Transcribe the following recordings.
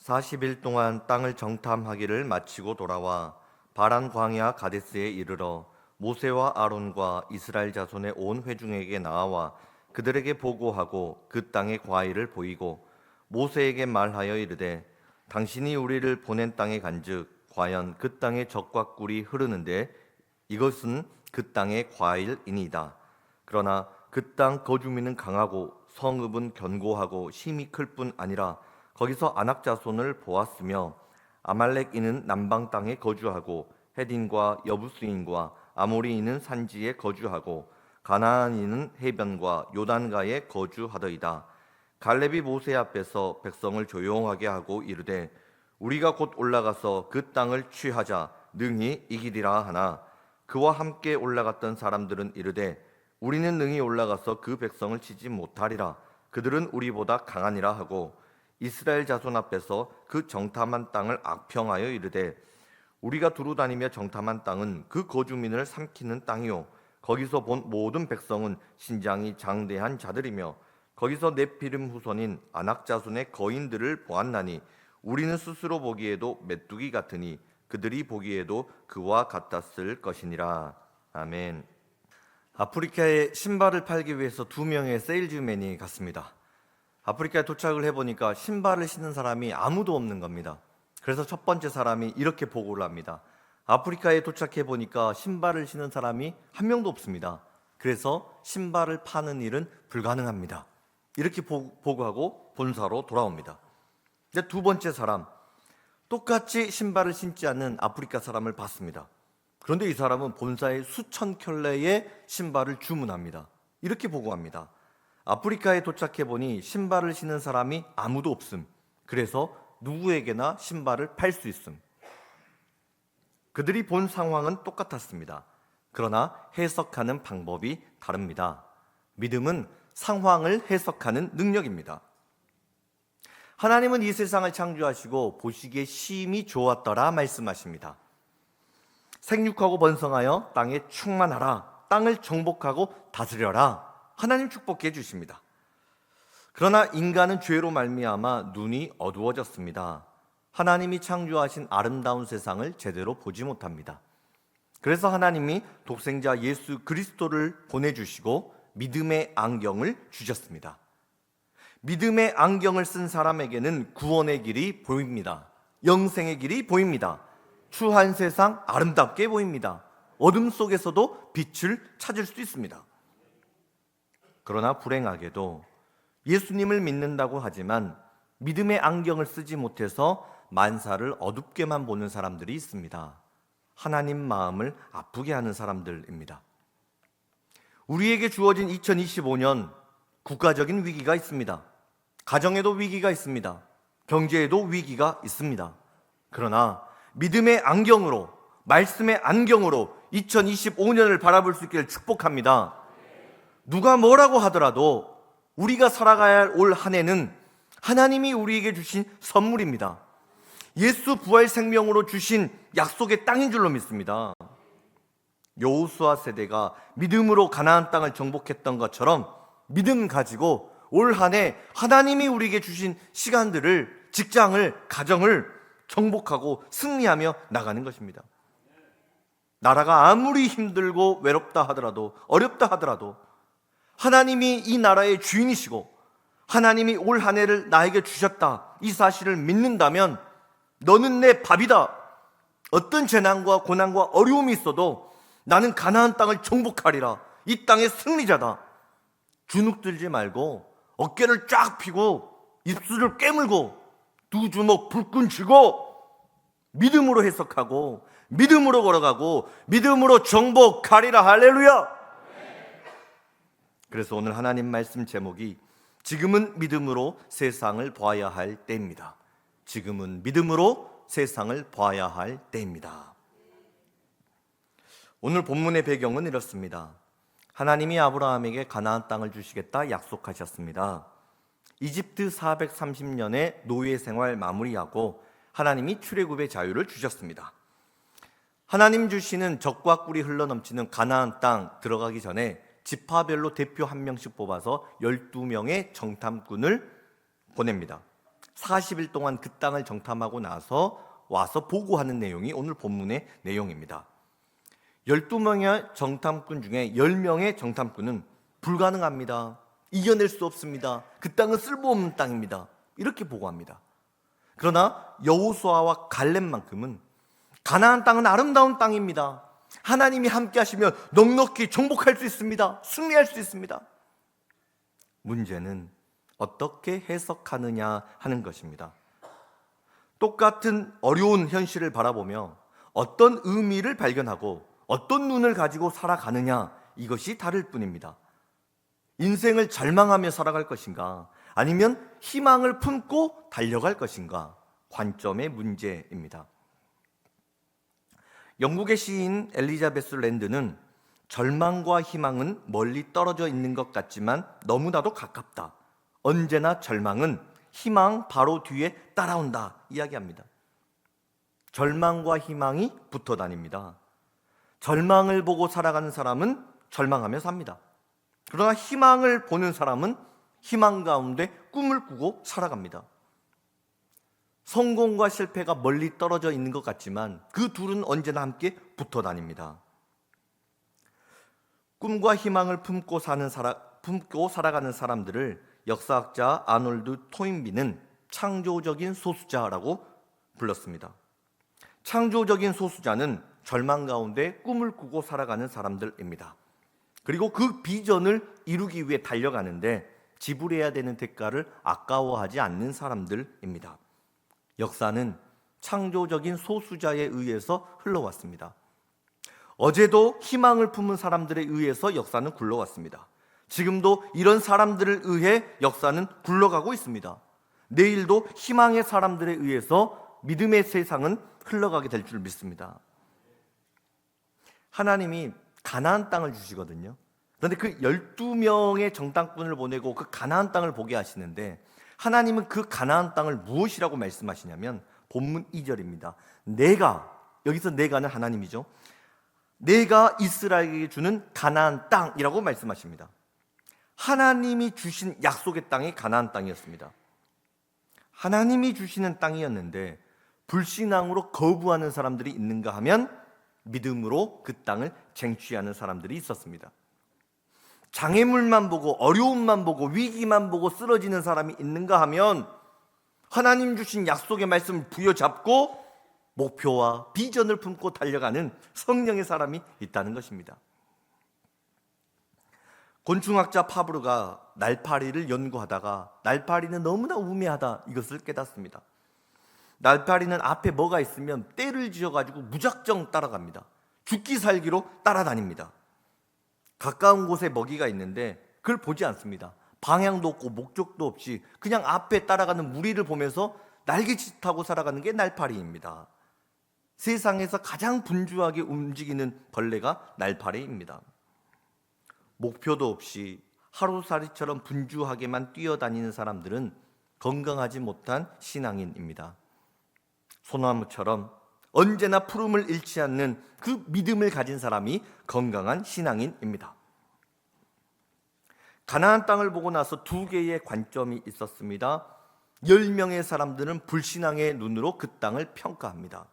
40일 동안 땅을 정탐하기를 마치고 돌아와 바란 광야 가데스에 이르러 모세와 아론과 이스라엘 자손의 온 회중에게 나와 그들에게 보고하고 그 땅의 과일을 보이고 모세에게 말하여 이르되 당신이 우리를 보낸 땅에 간즉 과연 그 땅에 젖과 꿀이 흐르는데 이것은 그 땅의 과일이니이다. 그러나 그 땅 거주민은 강하고 성읍은 견고하고 힘이 클 뿐 아니라 거기서 아낙 자손을 보았으며 아말렉인은 남방 땅에 거주하고 헤딘과 여부스인과 아모리인은 산지에 거주하고 가나안인은 해변과 요단가에 거주하더이다. 갈렙이 모세 앞에서 백성을 조용하게 하고 이르되 우리가 곧 올라가서 그 땅을 취하자 능히 이기리라 하나 그와 함께 올라갔던 사람들은 이르되 우리는 능히 올라가서 그 백성을 치지 못하리라. 그들은 우리보다 강하니라 하고 이스라엘 자손 앞에서 그 정탐한 땅을 악평하여 이르되 우리가 두루 다니며 정탐한 땅은 그 거주민을 삼키는 땅이요 거기서 본 모든 백성은 신장이 장대한 자들이며 거기서 네피림 후손인 아낙 자손의 거인들을 보았나니 우리는 스스로 보기에도 메뚜기 같으니 그들이 보기에도 그와 같았을 것이니라. 아멘. 아프리카에 신발을 팔기 위해서 2명의 세일즈맨이 갔습니다. 아프리카에 도착을 해보니까 신발을 신는 사람이 아무도 없는 겁니다. 그래서 첫 번째 사람이 이렇게 보고를 합니다. 아프리카에 도착해보니까 신발을 신는 사람이 한 명도 없습니다. 그래서 신발을 파는 일은 불가능합니다. 이렇게 보고하고 본사로 돌아옵니다. 이제 두 번째 사람, 똑같이 신발을 신지 않는 아프리카 사람을 봤습니다. 그런데 이 사람은 본사에 수천 켤레의 신발을 주문합니다. 이렇게 보고합니다. 아프리카에 도착해보니 신발을 신는 사람이 아무도 없음. 그래서 누구에게나 신발을 팔 수 있음. 그들이 본 상황은 똑같았습니다. 그러나 해석하는 방법이 다릅니다. 믿음은 상황을 해석하는 능력입니다. 하나님은 이 세상을 창조하시고 보시기에 심히 좋았더라 말씀하십니다. 생육하고 번성하여 땅에 충만하라. 땅을 정복하고 다스려라. 하나님 축복해 주십니다. 그러나 인간은 죄로 말미암아 눈이 어두워졌습니다. 하나님이 창조하신 아름다운 세상을 제대로 보지 못합니다. 그래서 하나님이 독생자 예수 그리스도를 보내주시고 믿음의 안경을 주셨습니다. 믿음의 안경을 쓴 사람에게는 구원의 길이 보입니다. 영생의 길이 보입니다. 추한 세상 아름답게 보입니다. 어둠 속에서도 빛을 찾을 수 있습니다. 그러나 불행하게도 예수님을 믿는다고 하지만 믿음의 안경을 쓰지 못해서 만사를 어둡게만 보는 사람들이 있습니다. 하나님 마음을 아프게 하는 사람들입니다. 우리에게 주어진 2025년 국가적인 위기가 있습니다. 가정에도 위기가 있습니다. 경제에도 위기가 있습니다. 그러나 믿음의 안경으로, 말씀의 안경으로 2025년을 바라볼 수 있기를 축복합니다. 누가 뭐라고 하더라도 우리가 살아가야 할 올 한 해는 하나님이 우리에게 주신 선물입니다. 예수 부활 생명으로 주신 약속의 땅인 줄로 믿습니다. 여호수아 세대가 믿음으로 가나안 땅을 정복했던 것처럼 믿음 가지고 올 한 해 하나님이 우리에게 주신 시간들을, 직장을, 가정을 정복하고 승리하며 나가는 것입니다. 나라가 아무리 힘들고 외롭다 하더라도, 어렵다 하더라도 하나님이 이 나라의 주인이시고 하나님이 올 한 해를 나에게 주셨다, 이 사실을 믿는다면 너는 내 밥이다. 어떤 재난과 고난과 어려움이 있어도 나는 가나안 땅을 정복하리라. 이 땅의 승리자다. 주눅들지 말고 어깨를 쫙 펴고 입술을 깨물고 두 주먹 불끈 쥐고 믿음으로 해석하고 믿음으로 걸어가고 믿음으로 정복하리라. 할렐루야. 그래서 오늘 하나님 말씀 제목이 지금은 믿음으로 세상을 봐야 할 때입니다. 지금은 믿음으로 세상을 봐야 할 때입니다. 오늘 본문의 배경은 이렇습니다. 하나님이 아브라함에게 가나안 땅을 주시겠다 약속하셨습니다. 이집트 430년의 노예 생활 마무리하고 하나님이 출애굽의 자유를 주셨습니다. 하나님 주시는 젖과 꿀이 흘러넘치는 가나안 땅 들어가기 전에 지파별로 대표 한 명씩 뽑아서 12명의 정탐꾼을 보냅니다. 40일 동안 그 땅을 정탐하고 나서 와서 보고하는 내용이 오늘 본문의 내용입니다. 12명의 정탐꾼 중에 10명의 정탐꾼은 불가능합니다. 이겨낼 수 없습니다. 그 땅은 쓸모없는 땅입니다. 이렇게 보고합니다. 그러나 여호수아와 갈렙만큼은 가나안 땅은 아름다운 땅입니다. 하나님이 함께 하시면 넉넉히 정복할 수 있습니다. 승리할 수 있습니다. 문제는 어떻게 해석하느냐 하는 것입니다. 똑같은 어려운 현실을 바라보며 어떤 의미를 발견하고 어떤 눈을 가지고 살아가느냐, 이것이 다를 뿐입니다. 인생을 절망하며 살아갈 것인가, 아니면 희망을 품고 달려갈 것인가, 관점의 문제입니다. 영국의 시인 엘리자베스 랜드는 절망과 희망은 멀리 떨어져 있는 것 같지만 너무나도 가깝다. 언제나 절망은 희망 바로 뒤에 따라온다 이야기합니다. 절망과 희망이 붙어 다닙니다. 절망을 보고 살아가는 사람은 절망하며 삽니다. 그러나 희망을 보는 사람은 희망 가운데 꿈을 꾸고 살아갑니다. 성공과 실패가 멀리 떨어져 있는 것 같지만 그 둘은 언제나 함께 붙어 다닙니다. 꿈과 희망을 품고 살아가는 사람들을 역사학자 아놀드 토인비는 창조적인 소수자라고 불렀습니다. 창조적인 소수자는 절망 가운데 꿈을 꾸고 살아가는 사람들입니다. 그리고 그 비전을 이루기 위해 달려가는데 지불해야 되는 대가를 아까워하지 않는 사람들입니다. 역사는 창조적인 소수자에 의해서 흘러왔습니다. 어제도 희망을 품은 사람들에 의해서 역사는 굴러왔습니다. 지금도 이런 사람들을 의해 역사는 굴러가고 있습니다. 내일도 희망의 사람들에 의해서 믿음의 세상은 흘러가게 될 줄 믿습니다. 하나님이 가나안 땅을 주시거든요. 그런데 그 12명의 정탐꾼을 보내고 그 가나안 땅을 보게 하시는데 하나님은 그 가나안 땅을 무엇이라고 말씀하시냐면 본문 2절입니다. 여기서 내가는 하나님이죠. 내가 이스라엘에게 주는 가나안 땅이라고 말씀하십니다. 하나님이 주신 약속의 땅이 가나안 땅이었습니다. 하나님이 주시는 땅이었는데 불신앙으로 거부하는 사람들이 있는가 하면 믿음으로 그 땅을 쟁취하는 사람들이 있었습니다. 장애물만 보고 어려움만 보고 위기만 보고 쓰러지는 사람이 있는가 하면 하나님 주신 약속의 말씀을 부여잡고 목표와 비전을 품고 달려가는 성령의 사람이 있다는 것입니다. 곤충학자 파브르가 날파리를 연구하다가 날파리는 너무나 우매하다 이것을 깨닫습니다. 날파리는 앞에 뭐가 있으면 떼를 지어가지고 무작정 따라갑니다. 죽기 살기로 따라다닙니다. 가까운 곳에 먹이가 있는데 그걸 보지 않습니다. 방향도 없고 목적도 없이 그냥 앞에 따라가는 무리를 보면서 날개짓하고 살아가는 게 날파리입니다. 세상에서 가장 분주하게 움직이는 벌레가 날파리입니다. 목표도 없이 하루살이처럼 분주하게만 뛰어다니는 사람들은 건강하지 못한 신앙인입니다. 소나무처럼 언제나 푸름을 잃지 않는 그 믿음을 가진 사람이 건강한 신앙인입니다. 가나안 땅을 보고 나서 두 개의 관점이 있었습니다. 10명의 사람들은 불신앙의 눈으로 그 땅을 평가합니다.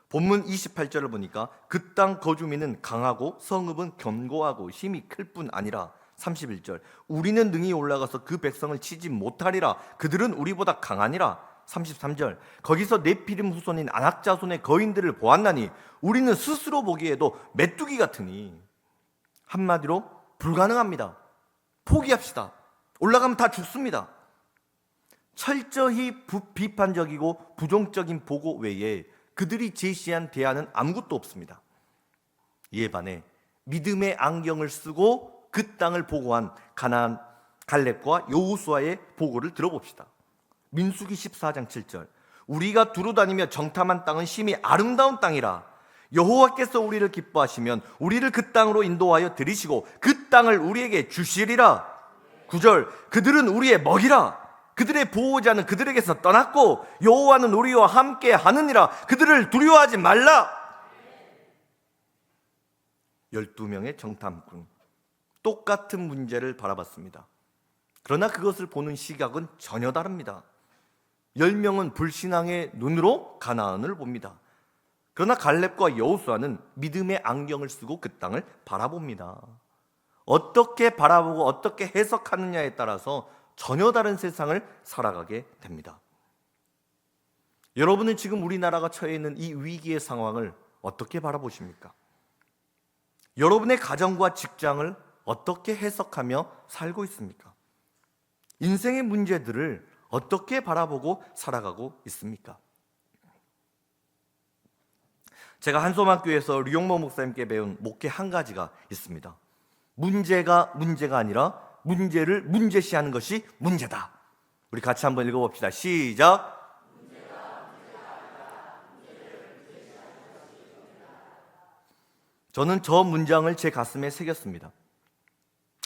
본문 28절을 보니까 그 땅 거주민은 강하고 성읍은 견고하고 힘이 클 뿐 아니라 31절 우리는 능히 올라가서 그 백성을 치지 못하리라 그들은 우리보다 강하니라 33절 거기서 네피림 후손인 아낙 자손의 거인들을 보았나니 우리는 스스로 보기에도 메뚜기 같으니 한마디로 불가능합니다. 포기합시다. 올라가면 다 죽습니다. 철저히 비판적이고 부정적인 보고 외에 그들이 제시한 대안은 아무것도 없습니다. 이에 반해 믿음의 안경을 쓰고 그 땅을 보고한 가나안 갈렙과 여호수아의 보고를 들어봅시다. 민수기 14장 7절 우리가 두루다니며 정탐한 땅은 심히 아름다운 땅이라 여호와께서 우리를 기뻐하시면 우리를 그 땅으로 인도하여 들이시고 그 땅을 우리에게 주시리라. 9절 그들은 우리의 먹이라. 그들의 보호자는 그들에게서 떠났고 여호와는 우리와 함께 하느니라. 그들을 두려워하지 말라. 12명의 정탐꾼 똑같은 문제를 바라봤습니다. 그러나 그것을 보는 시각은 전혀 다릅니다. 10명은 불신앙의 눈으로 가나안을 봅니다. 그러나 갈렙과 여호수아는 믿음의 안경을 쓰고 그 땅을 바라봅니다. 어떻게 바라보고 어떻게 해석하느냐에 따라서 전혀 다른 세상을 살아가게 됩니다. 여러분은 지금 우리나라가 처해 있는 이 위기의 상황을 어떻게 바라보십니까? 여러분의 가정과 직장을 어떻게 해석하며 살고 있습니까? 인생의 문제들을 어떻게 바라보고 살아가고 있습니까? 제가 한소망교회에서 류용모 목사님께 배운 목회 한 가지가 있습니다. 문제가 아니라 문제를 문제시하는 것이 문제다. 우리 같이 한번 읽어봅시다. 시작. 저는 저 문장을 제 가슴에 새겼습니다.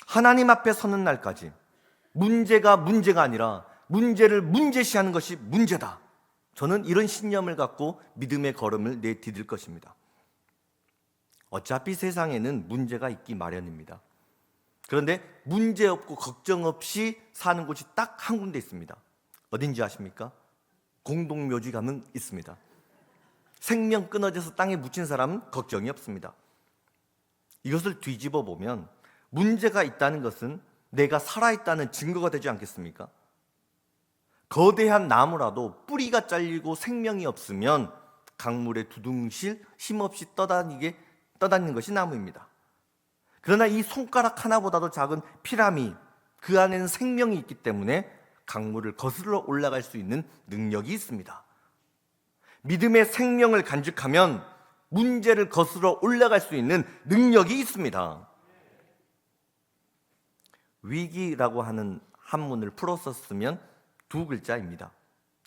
하나님 앞에 서는 날까지 문제가 아니라 문제를 문제시하는 것이 문제다. 저는 이런 신념을 갖고 믿음의 걸음을 내디딜 것입니다. 어차피 세상에는 문제가 있기 마련입니다. 그런데 문제 없고 걱정 없이 사는 곳이 딱 한 군데 있습니다. 어딘지 아십니까? 공동묘지 가면 있습니다. 생명 끊어져서 땅에 묻힌 사람은 걱정이 없습니다. 이것을 뒤집어 보면 문제가 있다는 것은 내가 살아있다는 증거가 되지 않겠습니까? 거대한 나무라도 뿌리가 잘리고 생명이 없으면 강물에 두둥실 힘없이 떠다니는 것이 나무입니다. 그러나 이 손가락 하나보다도 작은 피라미, 그 안에는 생명이 있기 때문에 강물을 거슬러 올라갈 수 있는 능력이 있습니다. 믿음의 생명을 간직하면 문제를 거슬러 올라갈 수 있는 능력이 있습니다. 위기라고 하는 한문을 풀어서 쓰면 두 글자입니다.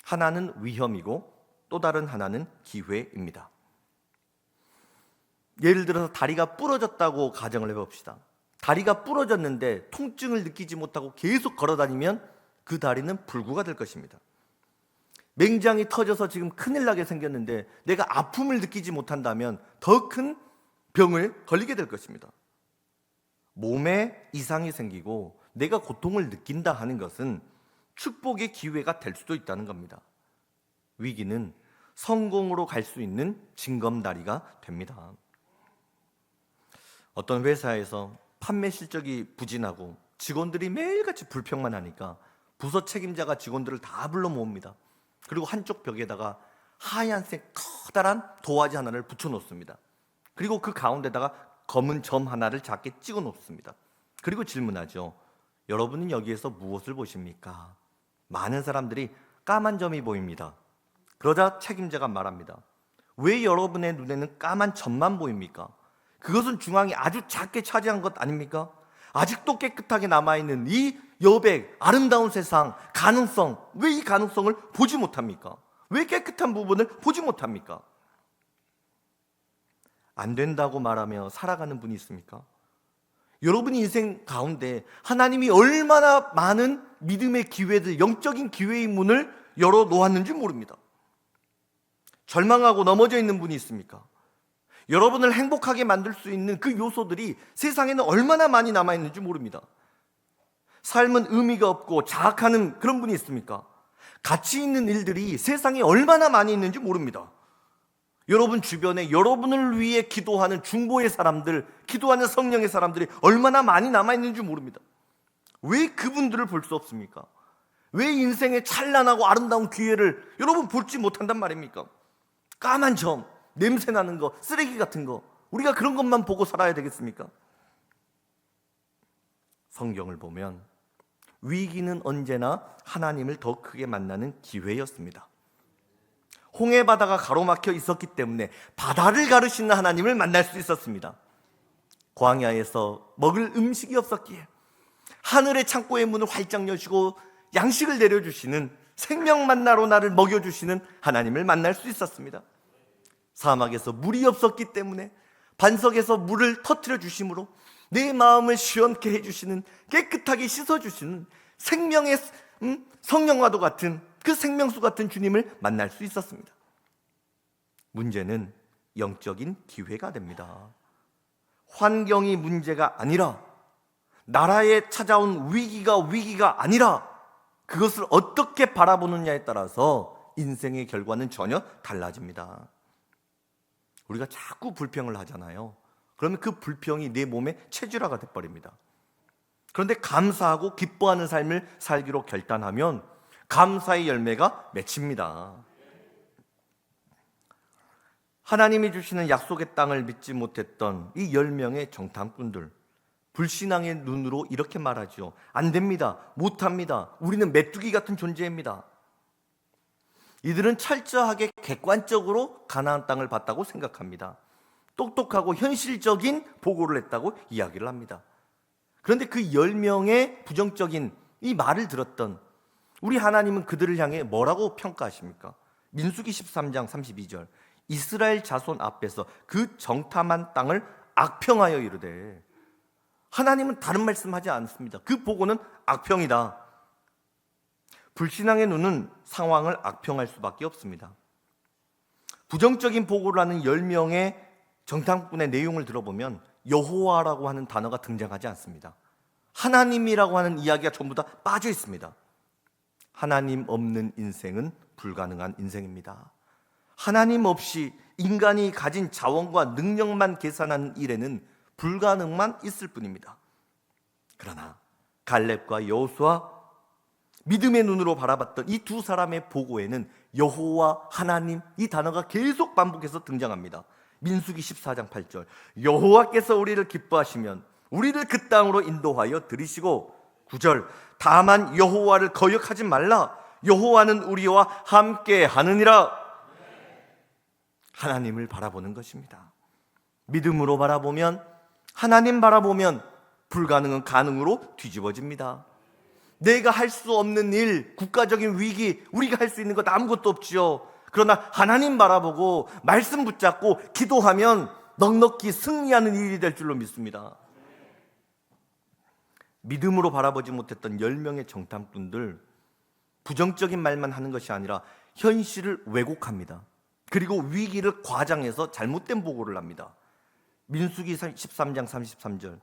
하나는 위험이고 또 다른 하나는 기회입니다. 예를 들어서 다리가 부러졌다고 가정을 해봅시다. 다리가 부러졌는데 통증을 느끼지 못하고 계속 걸어다니면 그 다리는 불구가 될 것입니다. 맹장이 터져서 지금 큰일 나게 생겼는데 내가 아픔을 느끼지 못한다면 더 큰 병을 걸리게 될 것입니다. 몸에 이상이 생기고 내가 고통을 느낀다 하는 것은 축복의 기회가 될 수도 있다는 겁니다. 위기는 성공으로 갈 수 있는 징검다리가 됩니다. 어떤 회사에서 판매 실적이 부진하고 직원들이 매일같이 불평만 하니까 부서 책임자가 직원들을 다 불러 모읍니다. 그리고 한쪽 벽에다가 하얀색 커다란 도화지 하나를 붙여 놓습니다. 그리고 그 가운데다가 검은 점 하나를 작게 찍어 놓습니다. 그리고 질문하죠. 여러분은 여기에서 무엇을 보십니까? 많은 사람들이 까만 점이 보입니다. 그러자 책임자가 말합니다. 왜 여러분의 눈에는 까만 점만 보입니까? 그것은 중앙이 아주 작게 차지한 것 아닙니까? 아직도 깨끗하게 남아있는 이 여백, 아름다운 세상, 가능성, 왜 이 가능성을 보지 못합니까? 왜 깨끗한 부분을 보지 못합니까? 안 된다고 말하며 살아가는 분이 있습니까? 여러분 인생 가운데 하나님이 얼마나 많은 믿음의 기회들, 영적인 기회의 문을 열어 놓았는지 모릅니다. 절망하고 넘어져 있는 분이 있습니까? 여러분을 행복하게 만들 수 있는 그 요소들이 세상에는 얼마나 많이 남아있는지 모릅니다. 삶은 의미가 없고 자학하는 그런 분이 있습니까? 가치 있는 일들이 세상에 얼마나 많이 있는지 모릅니다. 여러분 주변에 여러분을 위해 기도하는 중보의 사람들, 기도하는 성령의 사람들이 얼마나 많이 남아있는지 모릅니다. 왜 그분들을 볼 수 없습니까? 왜 인생의 찬란하고 아름다운 기회를 여러분 볼지 못한단 말입니까? 까만 점, 냄새 나는 거, 쓰레기 같은 거, 우리가 그런 것만 보고 살아야 되겠습니까? 성경을 보면 위기는 언제나 하나님을 더 크게 만나는 기회였습니다. 홍해 바다가 가로막혀 있었기 때문에 바다를 가르시는 하나님을 만날 수 있었습니다. 광야에서 먹을 음식이 없었기에 하늘의 창고의 문을 활짝 여시고 양식을 내려주시는, 생명 만나로 나를 먹여주시는 하나님을 만날 수 있었습니다. 사막에서 물이 없었기 때문에 반석에서 물을 터뜨려 주심으로 내 마음을 시원케 해주시는, 깨끗하게 씻어주시는 생명의 성령과도 같은 그 생명수 같은 주님을 만날 수 있었습니다. 문제는 영적인 기회가 됩니다. 환경이 문제가 아니라, 나라에 찾아온 위기가 아니라, 그것을 어떻게 바라보느냐에 따라서 인생의 결과는 전혀 달라집니다. 우리가 자꾸 불평을 하잖아요. 그러면 그 불평이 내 몸의 체질화가 돼버립니다. 그런데 감사하고 기뻐하는 삶을 살기로 결단하면 감사의 열매가 맺힙니다. 하나님이 주시는 약속의 땅을 믿지 못했던 이 10명의 정탐꾼들, 불신앙의 눈으로 이렇게 말하죠. 안 됩니다. 못합니다. 우리는 메뚜기 같은 존재입니다. 이들은 철저하게 객관적으로 가나안 땅을 봤다고 생각합니다. 똑똑하고 현실적인 보고를 했다고 이야기를 합니다. 그런데 그 10명의 부정적인 이 말을 들었던 우리 하나님은 그들을 향해 뭐라고 평가하십니까? 민수기 13장 32절, 이스라엘 자손 앞에서 그 정탐한 땅을 악평하여 이르되, 하나님은 다른 말씀하지 않습니다. 그 보고는 악평이다. 불신앙의 눈은 상황을 악평할 수밖에 없습니다. 부정적인 보고를 하는 10명의 정탐꾼의 내용을 들어보면 여호와라고 하는 단어가 등장하지 않습니다. 하나님이라고 하는 이야기가 전부 다 빠져 있습니다. 하나님 없는 인생은 불가능한 인생입니다. 하나님 없이 인간이 가진 자원과 능력만 계산하는 일에는 불가능만 있을 뿐입니다. 그러나 갈렙과 여호수아, 믿음의 눈으로 바라봤던 이 두 사람의 보고에는 여호와, 하나님, 이 단어가 계속 반복해서 등장합니다. 민수기 14장 8절, 여호와께서 우리를 기뻐하시면 우리를 그 땅으로 인도하여 들이시고, 9절, 다만 여호와를 거역하지 말라, 여호와는 우리와 함께 하느니라. 하나님을 바라보는 것입니다. 믿음으로 바라보면, 하나님 바라보면 불가능은 가능으로 뒤집어집니다. 내가 할 수 없는 일, 국가적인 위기, 우리가 할 수 있는 것 아무것도 없지요. 그러나 하나님 바라보고 말씀 붙잡고 기도하면 넉넉히 승리하는 일이 될 줄로 믿습니다. 믿음으로 바라보지 못했던 10명의 정탐꾼들, 부정적인 말만 하는 것이 아니라 현실을 왜곡합니다. 그리고 위기를 과장해서 잘못된 보고를 합니다. 민수기 13장 33절,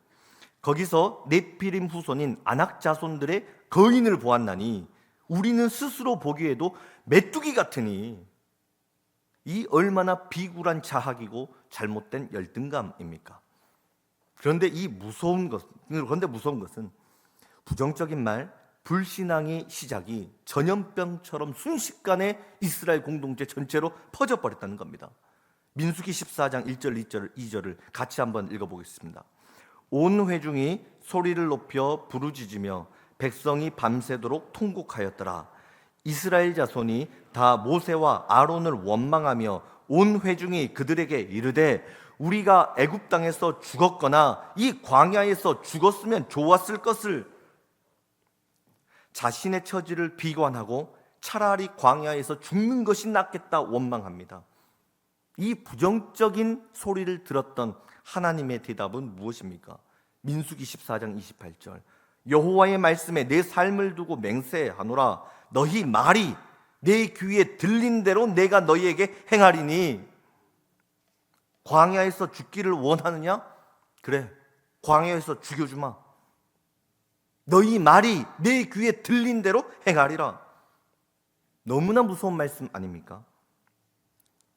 거기서 네피림 후손인 아낙 자손들의 거인을 보았나니 우리는 스스로 보기에도 메뚜기 같으니, 이 얼마나 비굴한 자학이고 잘못된 열등감입니까? 그런데 무서운 것은 부정적인 말, 불신앙의 시작이 전염병처럼 순식간에 이스라엘 공동체 전체로 퍼져버렸다는 겁니다. 민수기 14장 1절 2절을 같이 한번 읽어보겠습니다. 온 회중이 소리를 높여 부르짖으며 백성이 밤새도록 통곡하였더라. 이스라엘 자손이 다 모세와 아론을 원망하며 온 회중이 그들에게 이르되, 우리가 애굽 땅에서 죽었거나 이 광야에서 죽었으면 좋았을 것을. 자신의 처지를 비관하고 차라리 광야에서 죽는 것이 낫겠다 원망합니다. 이 부정적인 소리를 들었던 하나님의 대답은 무엇입니까? 민수기 14장 28절, 여호와의 말씀에 내 삶을 두고 맹세하노라. 너희 말이 내 귀에 들린 대로 내가 너희에게 행하리니. 광야에서 죽기를 원하느냐? 그래, 광야에서 죽여주마. 너희 말이 내 귀에 들린 대로 행하리라. 너무나 무서운 말씀 아닙니까?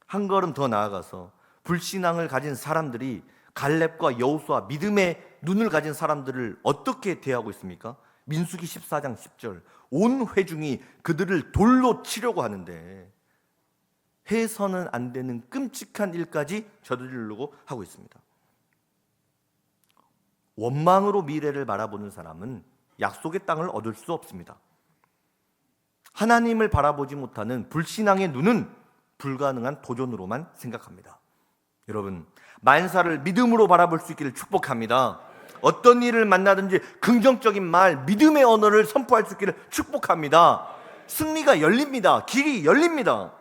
한 걸음 더 나아가서 불신앙을 가진 사람들이 갈렙과 여호수아, 믿음의 눈을 가진 사람들을 어떻게 대하고 있습니까? 민수기 14장 10절, 온 회중이 그들을 돌로 치려고 하는데 해서는 안 되는 끔찍한 일까지 저지르려고 하고 있습니다. 원망으로 미래를 바라보는 사람은 약속의 땅을 얻을 수 없습니다. 하나님을 바라보지 못하는 불신앙의 눈은 불가능한 도전으로만 생각합니다. 여러분, 만사를 믿음으로 바라볼 수 있기를 축복합니다. 어떤 일을 만나든지 긍정적인 말, 믿음의 언어를 선포할 수 있기를 축복합니다. 승리가 열립니다. 길이 열립니다.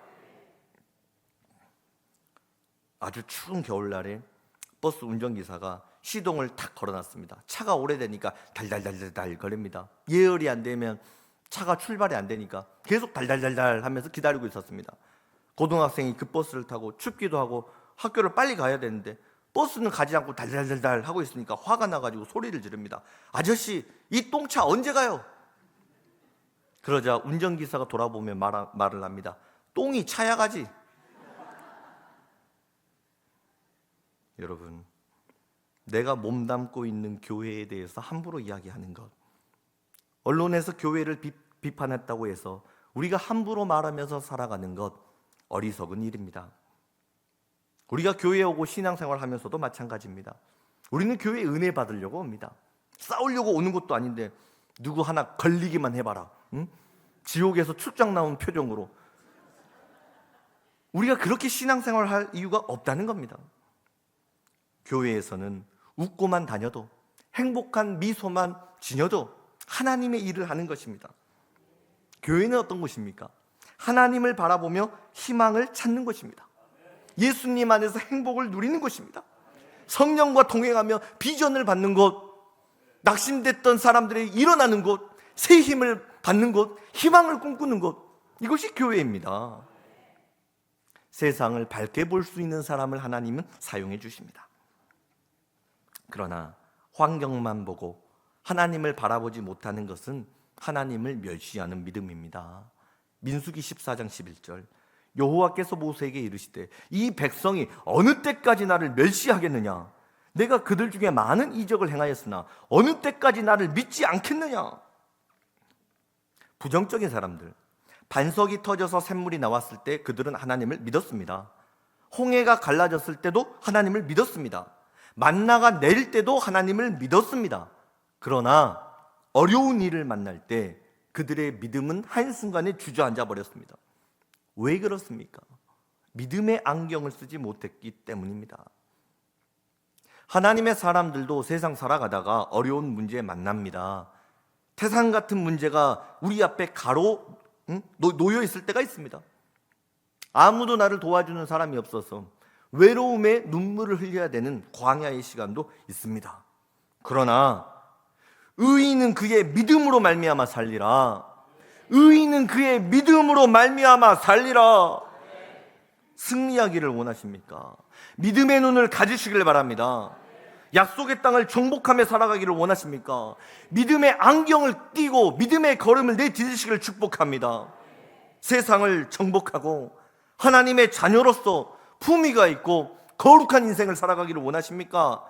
아주 추운 겨울날에 버스 운전기사가 시동을 탁 걸어놨습니다. 차가 오래되니까 달달달달 거립니다. 예열이 안 되면 차가 출발이 안 되니까 계속 달달달달 하면서 기다리고 있었습니다. 고등학생이 그 버스를 타고 춥기도 하고 학교를 빨리 가야 되는데 버스는 가지 않고 달달달달 하고 있으니까 화가 나가지고 소리를 지릅니다. 아저씨, 이 똥차 언제 가요? 그러자 운전기사가 돌아보며 말을 합니다. 똥이 차야 가지. 여러분, 내가 몸담고 있는 교회에 대해서 함부로 이야기하는 것, 언론에서 교회를 비판했다고 해서 우리가 함부로 말하면서 살아가는 것, 어리석은 일입니다. 우리가 교회에 오고 신앙생활 하면서도 마찬가지입니다. 우리는 교회에 은혜 받으려고 옵니다. 싸우려고 오는 것도 아닌데 누구 하나 걸리기만 해봐라, 응? 지옥에서 출장 나온 표정으로. 우리가 그렇게 신앙생활을 할 이유가 없다는 겁니다. 교회에서는 웃고만 다녀도, 행복한 미소만 지녀도 하나님의 일을 하는 것입니다. 교회는 어떤 곳입니까? 하나님을 바라보며 희망을 찾는 곳입니다. 예수님 안에서 행복을 누리는 곳입니다. 성령과 동행하며 비전을 받는 곳, 낙심됐던 사람들이 일어나는 곳, 새 힘을 받는 곳, 희망을 꿈꾸는 곳, 이것이 교회입니다. 세상을 밝게 볼 수 있는 사람을 하나님은 사용해 주십니다. 그러나 환경만 보고 하나님을 바라보지 못하는 것은 하나님을 멸시하는 믿음입니다. 민수기 14장 11절, 여호와께서 모세에게 이르시되 이 백성이 어느 때까지 나를 멸시하겠느냐? 내가 그들 중에 많은 이적을 행하였으나 어느 때까지 나를 믿지 않겠느냐? 부정적인 사람들, 반석이 터져서 샘물이 나왔을 때 그들은 하나님을 믿었습니다. 홍해가 갈라졌을 때도 하나님을 믿었습니다. 만나가 내릴 때도 하나님을 믿었습니다. 그러나 어려운 일을 만날 때 그들의 믿음은 한순간에 주저앉아 버렸습니다. 왜 그렇습니까? 믿음의 안경을 쓰지 못했기 때문입니다. 하나님의 사람들도 세상 살아가다가 어려운 문제에 만납니다. 태산 같은 문제가 우리 앞에 놓여 있을 때가 있습니다. 아무도 나를 도와주는 사람이 없어서 외로움에 눈물을 흘려야 되는 광야의 시간도 있습니다. 그러나 의인은 그의 믿음으로 말미암아 살리라. 의인은 그의 믿음으로 말미암아 살리라. 승리하기를 원하십니까? 믿음의 눈을 가지시길 바랍니다. 약속의 땅을 정복하며 살아가기를 원하십니까? 믿음의 안경을 끼고 믿음의 걸음을 내디디시기를 축복합니다. 세상을 정복하고 하나님의 자녀로서 품위가 있고 거룩한 인생을 살아가기를 원하십니까?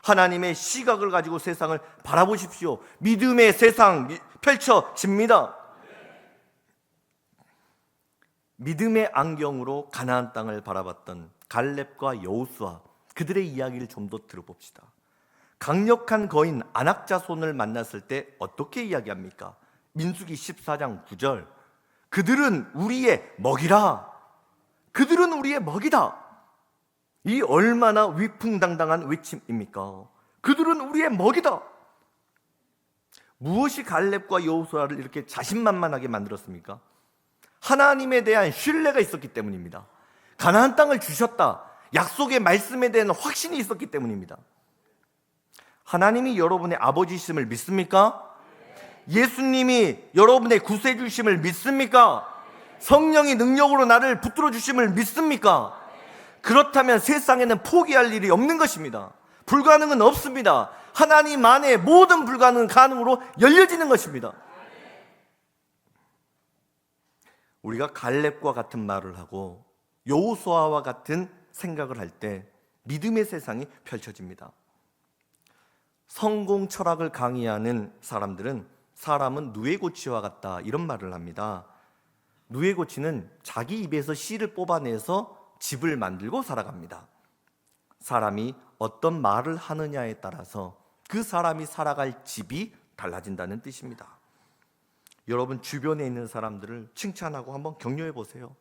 하나님의 시각을 가지고 세상을 바라보십시오. 믿음의 세상 펼쳐집니다. 믿음의 안경으로 가나안 땅을 바라봤던 갈렙과 여호수아, 그들의 이야기를 좀 더 들어봅시다. 강력한 거인 아낙 자손을 만났을 때 어떻게 이야기합니까? 민수기 14장 9절, 그들은 우리의 먹이라. 그들은 우리의 먹이다. 이 얼마나 위풍당당한 외침입니까? 그들은 우리의 먹이다. 무엇이 갈렙과 여호수아를 이렇게 자신만만하게 만들었습니까? 하나님에 대한 신뢰가 있었기 때문입니다. 가나안 땅을 주셨다, 약속의 말씀에 대한 확신이 있었기 때문입니다. 하나님이 여러분의 아버지심을 믿습니까? 예수님이 여러분의 구세주심을 믿습니까? 성령이 능력으로 나를 붙들어 주심을 믿습니까? 그렇다면 세상에는 포기할 일이 없는 것입니다. 불가능은 없습니다. 하나님 안에 모든 불가능은 가능으로 열려지는 것입니다. 우리가 갈렙과 같은 말을 하고 여호수아와 같은 생각을 할 때 믿음의 세상이 펼쳐집니다. 성공 철학을 강의하는 사람들은 사람은 누에고치와 같다, 이런 말을 합니다. 누에고치는 자기 입에서 씨를 뽑아내서 집을 만들고 살아갑니다. 사람이 어떤 말을 하느냐에 따라서 그 사람이 살아갈 집이 달라진다는 뜻입니다. 여러분 주변에 있는 사람들을 칭찬하고 한번 격려해 보세요.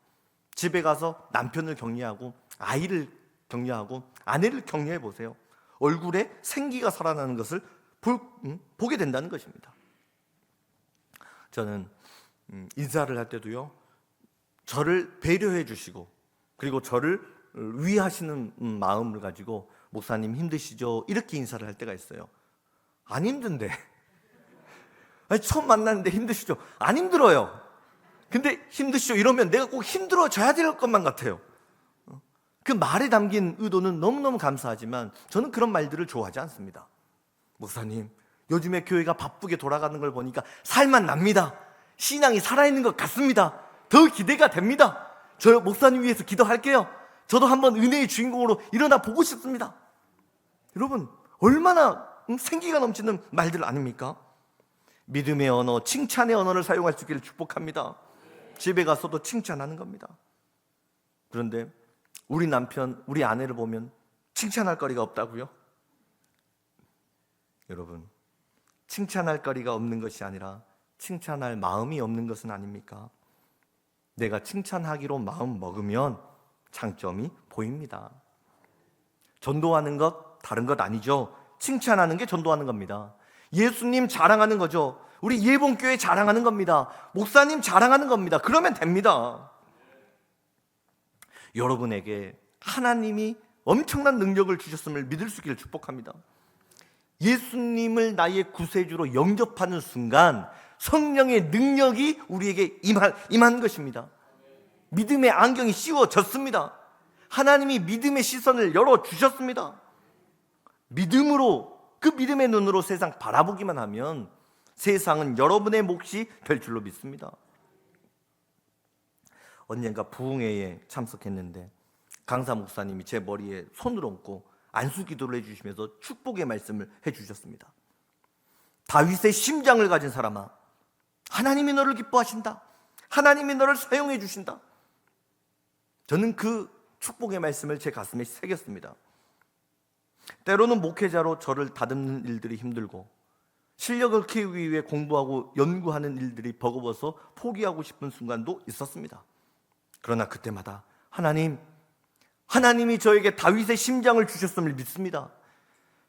집에 가서 남편을 격려하고 아이를 격려하고 아내를 격려해 보세요. 얼굴에 생기가 살아나는 것을 보게 된다는 것입니다. 저는 인사를 할 때도요, 저를 배려해 주시고 그리고 저를 위하시는 마음을 가지고 목사님 힘드시죠? 이렇게 인사를 할 때가 있어요. 안 힘든데. 아니, 처음 만났는데 힘드시죠? 안 힘들어요. 근데 힘드시죠? 이러면 내가 꼭 힘들어져야 될 것만 같아요. 그 말에 담긴 의도는 너무너무 감사하지만 저는 그런 말들을 좋아하지 않습니다. 목사님, 요즘에 교회가 바쁘게 돌아가는 걸 보니까 살만 납니다. 신앙이 살아있는 것 같습니다. 더 기대가 됩니다. 저 목사님 위해서 기도할게요. 저도 한번 은혜의 주인공으로 일어나 보고 싶습니다. 여러분, 얼마나 생기가 넘치는 말들 아닙니까? 믿음의 언어, 칭찬의 언어를 사용할 수 있기를 축복합니다. 집에 가서도 칭찬하는 겁니다. 그런데 우리 남편, 우리 아내를 보면 칭찬할 거리가 없다고요? 여러분, 칭찬할 거리가 없는 것이 아니라 칭찬할 마음이 없는 것은 아닙니까? 내가 칭찬하기로 마음 먹으면 장점이 보입니다. 전도하는 것 다른 것 아니죠. 칭찬하는 게 전도하는 겁니다. 예수님 자랑하는 거죠. 우리 예봉교회 자랑하는 겁니다. 목사님 자랑하는 겁니다. 그러면 됩니다. 여러분에게 하나님이 엄청난 능력을 주셨음을 믿을 수 있기를 축복합니다. 예수님을 나의 구세주로 영접하는 순간 성령의 능력이 우리에게 임한 것입니다. 믿음의 안경이 씌워졌습니다. 하나님이 믿음의 시선을 열어주셨습니다. 믿음으로, 그 믿음의 눈으로 세상 바라보기만 하면 세상은 여러분의 몫이 될 줄로 믿습니다. 언젠가 부흥회에 참석했는데 강사 목사님이 제 머리에 손을 얹고 안수기도를 해주시면서 축복의 말씀을 해주셨습니다. 다윗의 심장을 가진 사람아, 하나님이 너를 기뻐하신다. 하나님이 너를 사용해 주신다. 저는 그 축복의 말씀을 제 가슴에 새겼습니다. 때로는 목회자로 저를 다듬는 일들이 힘들고 실력을 키우기 위해 공부하고 연구하는 일들이 버거워서 포기하고 싶은 순간도 있었습니다. 그러나 그때마다 하나님이 저에게 다윗의 심장을 주셨음을 믿습니다.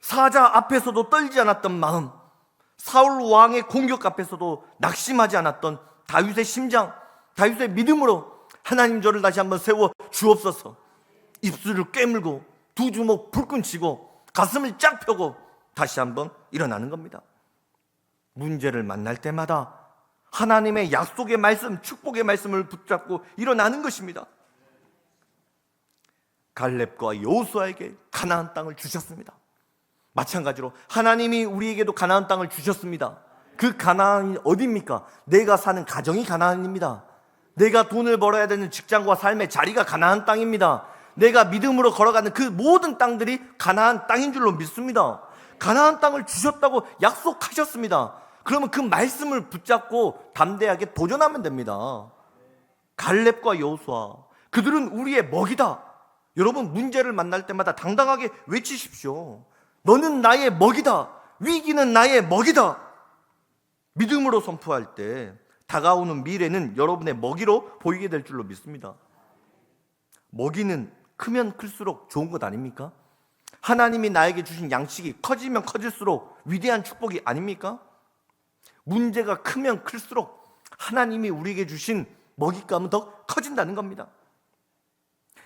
사자 앞에서도 떨지 않았던 마음, 사울 왕의 공격 앞에서도 낙심하지 않았던 다윗의 심장, 다윗의 믿음으로 하나님 저를 다시 한번 세워 주옵소서. 입술을 깨물고 두 주먹 불끈 쥐고 가슴을 쫙 펴고 다시 한번 일어나는 겁니다. 문제를 만날 때마다 하나님의 약속의 말씀, 축복의 말씀을 붙잡고 일어나는 것입니다. 갈렙과 여호수아에게 가나안 땅을 주셨습니다. 마찬가지로 하나님이 우리에게도 가나안 땅을 주셨습니다. 그 가나안이 어디입니까? 내가 사는 가정이 가나안입니다. 내가 돈을 벌어야 되는 직장과 삶의 자리가 가나안 땅입니다. 내가 믿음으로 걸어가는 그 모든 땅들이 가나안 땅인 줄로 믿습니다. 가나안 땅을 주셨다고 약속하셨습니다. 그러면 그 말씀을 붙잡고 담대하게 도전하면 됩니다. 갈렙과 여호수아, 그들은 우리의 먹이다. 여러분, 문제를 만날 때마다 당당하게 외치십시오. 너는 나의 먹이다. 위기는 나의 먹이다. 믿음으로 선포할 때 다가오는 미래는 여러분의 먹이로 보이게 될 줄로 믿습니다. 먹이는 크면 클수록 좋은 것 아닙니까? 하나님이 나에게 주신 양식이 커지면 커질수록 위대한 축복이 아닙니까? 문제가 크면 클수록 하나님이 우리에게 주신 먹잇감은 더 커진다는 겁니다.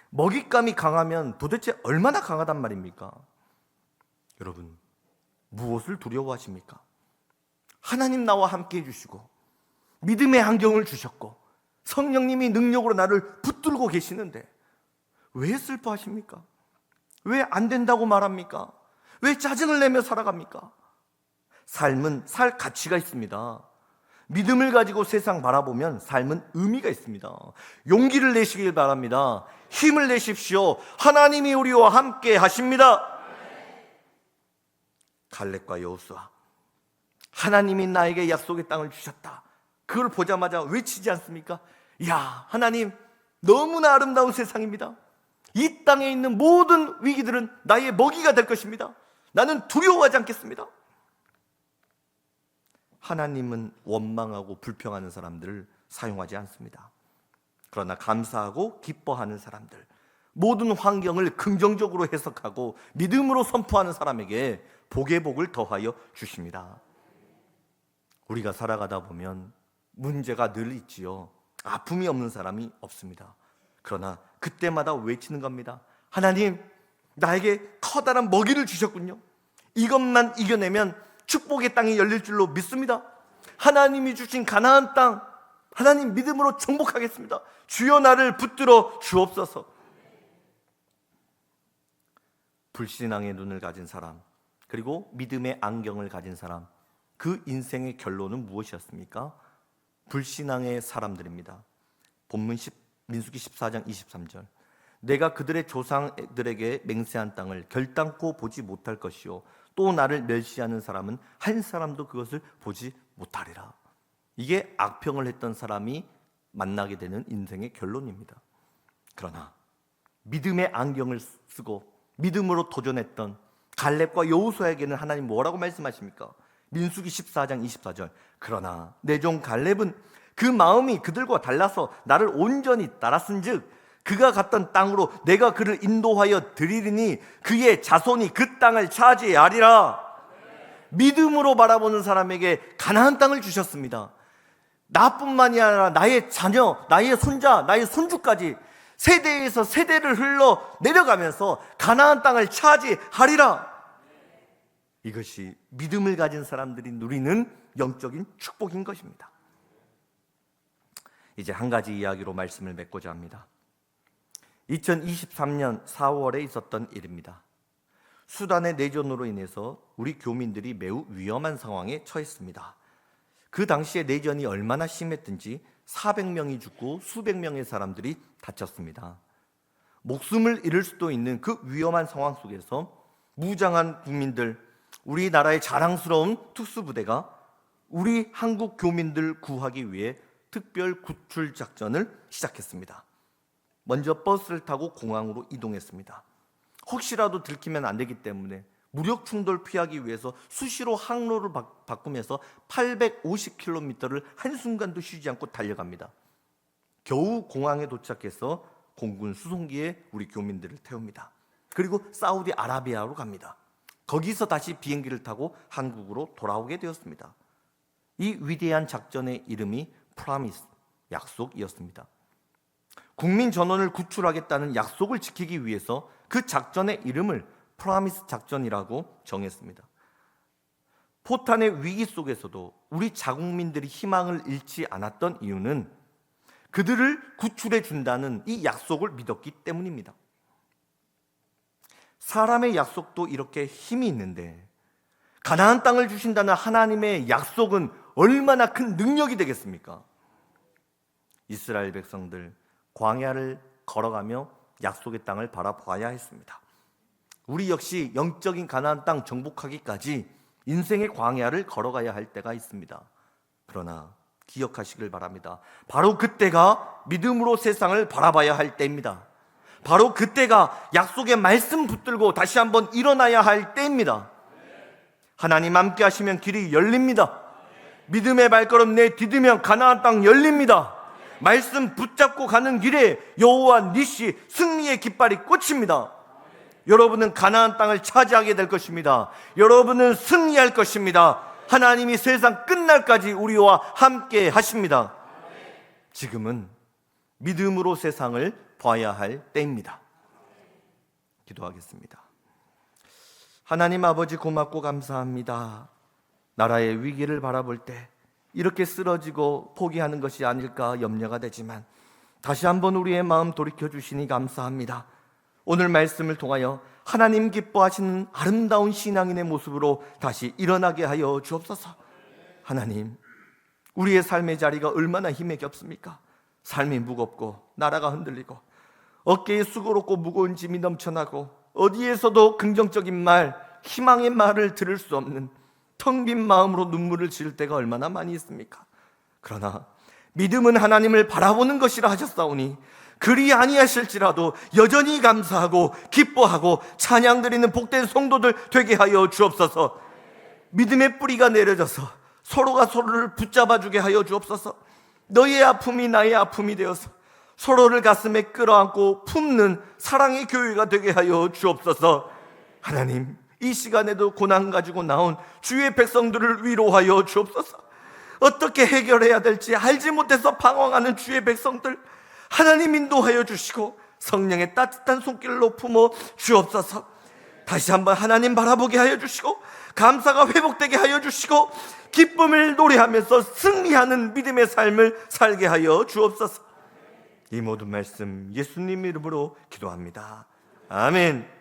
먹잇감이 강하면 도대체 얼마나 강하단 말입니까? 여러분, 무엇을 두려워하십니까? 하나님 나와 함께 해주시고 믿음의 안경을 주셨고 성령님이 능력으로 나를 붙들고 계시는데 왜 슬퍼하십니까? 왜 안 된다고 말합니까? 왜 짜증을 내며 살아갑니까? 삶은 살 가치가 있습니다. 믿음을 가지고 세상 바라보면 삶은 의미가 있습니다. 용기를 내시길 바랍니다. 힘을 내십시오. 하나님이 우리와 함께 하십니다. 갈렙과 여호수아, 하나님이 나에게 약속의 땅을 주셨다. 그걸 보자마자 외치지 않습니까? 야, 하나님, 너무나 아름다운 세상입니다. 이 땅에 있는 모든 위기들은 나의 먹이가 될 것입니다. 나는 두려워하지 않겠습니다. 하나님은 원망하고 불평하는 사람들을 사용하지 않습니다. 그러나 감사하고 기뻐하는 사람들, 모든 환경을 긍정적으로 해석하고 믿음으로 선포하는 사람에게 복의 복을 더하여 주십니다. 우리가 살아가다 보면 문제가 늘 있지요. 아픔이 없는 사람이 없습니다. 그러나 그때마다 외치는 겁니다. 하나님, 나에게 커다란 먹이를 주셨군요. 이것만 이겨내면 축복의 땅이 열릴 줄로 믿습니다. 하나님이 주신 가나안 땅, 하나님 믿음으로 정복하겠습니다. 주여 나를 붙들어 주옵소서. 불신앙의 눈을 가진 사람, 그리고 믿음의 안경을 가진 사람, 그 인생의 결론은 무엇이었습니까? 불신앙의 사람들입니다. 본문 민수기 14장 23절. 내가 그들의 조상들에게 맹세한 땅을 결단코 보지 못할 것이요 또 나를 멸시하는 사람은 한 사람도 그것을 보지 못하리라. 이게 악평을 했던 사람이 만나게 되는 인생의 결론입니다. 그러나 믿음의 안경을 쓰고 믿음으로 도전했던 갈렙과 여호수아에게는 하나님 뭐라고 말씀하십니까? 민수기 14장 24절. 그러나 내 종 갈렙은 그 마음이 그들과 달라서 나를 온전히 따랐은즉 그가 갔던 땅으로 내가 그를 인도하여 드리리니 그의 자손이 그 땅을 차지하리라. 믿음으로 바라보는 사람에게 가나안 땅을 주셨습니다. 나뿐만이 아니라 나의 자녀, 나의 손자, 나의 손주까지 세대에서 세대를 흘러 내려가면서 가나안 땅을 차지하리라. 이것이 믿음을 가진 사람들이 누리는 영적인 축복인 것입니다. 이제 한 가지 이야기로 말씀을 맺고자 합니다. 2023년 4월에 있었던 일입니다. 수단의 내전으로 인해서 우리 교민들이 매우 위험한 상황에 처했습니다. 그 당시에 내전이 얼마나 심했든지 400명이 죽고 수백 명의 사람들이 다쳤습니다. 목숨을 잃을 수도 있는 그 위험한 상황 속에서 무장한 국민들, 우리나라의 자랑스러운 특수부대가 우리 한국 교민들 구하기 위해 특별 구출 작전을 시작했습니다. 먼저 버스를 타고 공항으로 이동했습니다. 혹시라도 들키면 안 되기 때문에 무력 충돌 피하기 위해서 수시로 항로를 바꾸면서 850km를 한순간도 쉬지 않고 달려갑니다. 겨우 공항에 도착해서 공군 수송기에 우리 교민들을 태웁니다. 그리고 사우디아라비아로 갑니다. 거기서 다시 비행기를 타고 한국으로 돌아오게 되었습니다. 이 위대한 작전의 이름이 프라미스, 약속이었습니다. 국민 전원을 구출하겠다는 약속을 지키기 위해서 그 작전의 이름을 프라미스 작전이라고 정했습니다. 포탄의 위기 속에서도 우리 자국민들이 희망을 잃지 않았던 이유는 그들을 구출해 준다는 이 약속을 믿었기 때문입니다. 사람의 약속도 이렇게 힘이 있는데 가나안 땅을 주신다는 하나님의 약속은 얼마나 큰 능력이 되겠습니까? 이스라엘 백성들 광야를 걸어가며 약속의 땅을 바라봐야 했습니다. 우리 역시 영적인 가나안 땅 정복하기까지 인생의 광야를 걸어가야 할 때가 있습니다. 그러나 기억하시길 바랍니다. 바로 그때가 믿음으로 세상을 바라봐야 할 때입니다. 바로 그때가 약속의 말씀 붙들고 다시 한번 일어나야 할 때입니다. 하나님 함께 하시면 길이 열립니다. 믿음의 발걸음 내디디면 가나안 땅 열립니다. 말씀 붙잡고 가는 길에 여호와 니시 승리의 깃발이 꽂힙니다. 여러분은 가나안 땅을 차지하게 될 것입니다. 여러분은 승리할 것입니다. 하나님이 세상 끝날까지 우리와 함께 하십니다. 지금은 믿음으로 세상을 봐야 할 때입니다. 기도하겠습니다. 하나님 아버지 고맙고 감사합니다. 나라의 위기를 바라볼 때 이렇게 쓰러지고 포기하는 것이 아닐까 염려가 되지만 다시 한번 우리의 마음 돌이켜 주시니 감사합니다. 오늘 말씀을 통하여 하나님 기뻐하시는 아름다운 신앙인의 모습으로 다시 일어나게 하여 주옵소서. 하나님, 우리의 삶의 자리가 얼마나 힘에 겹습니까? 삶이 무겁고 나라가 흔들리고 어깨에 수고롭고 무거운 짐이 넘쳐나고 어디에서도 긍정적인 말, 희망의 말을 들을 수 없는 텅 빈 마음으로 눈물을 지을 때가 얼마나 많이 있습니까? 그러나 믿음은 하나님을 바라보는 것이라 하셨사오니 그리 아니하실지라도 여전히 감사하고 기뻐하고 찬양드리는 복된 성도들 되게 하여 주옵소서. 믿음의 뿌리가 내려져서 서로가 서로를 붙잡아주게 하여 주옵소서. 너의 아픔이 나의 아픔이 되어서 서로를 가슴에 끌어안고 품는 사랑의 교회가 되게 하여 주옵소서. 하나님, 이 시간에도 고난 가지고 나온 주의 백성들을 위로하여 주옵소서. 어떻게 해결해야 될지 알지 못해서 방황하는 주의 백성들 하나님 인도하여 주시고 성령의 따뜻한 손길로 품어 주옵소서. 다시 한번 하나님 바라보게 하여 주시고 감사가 회복되게 하여 주시고 기쁨을 노래하면서 승리하는 믿음의 삶을 살게 하여 주옵소서. 이 모든 말씀 예수님 이름으로 기도합니다. 아멘.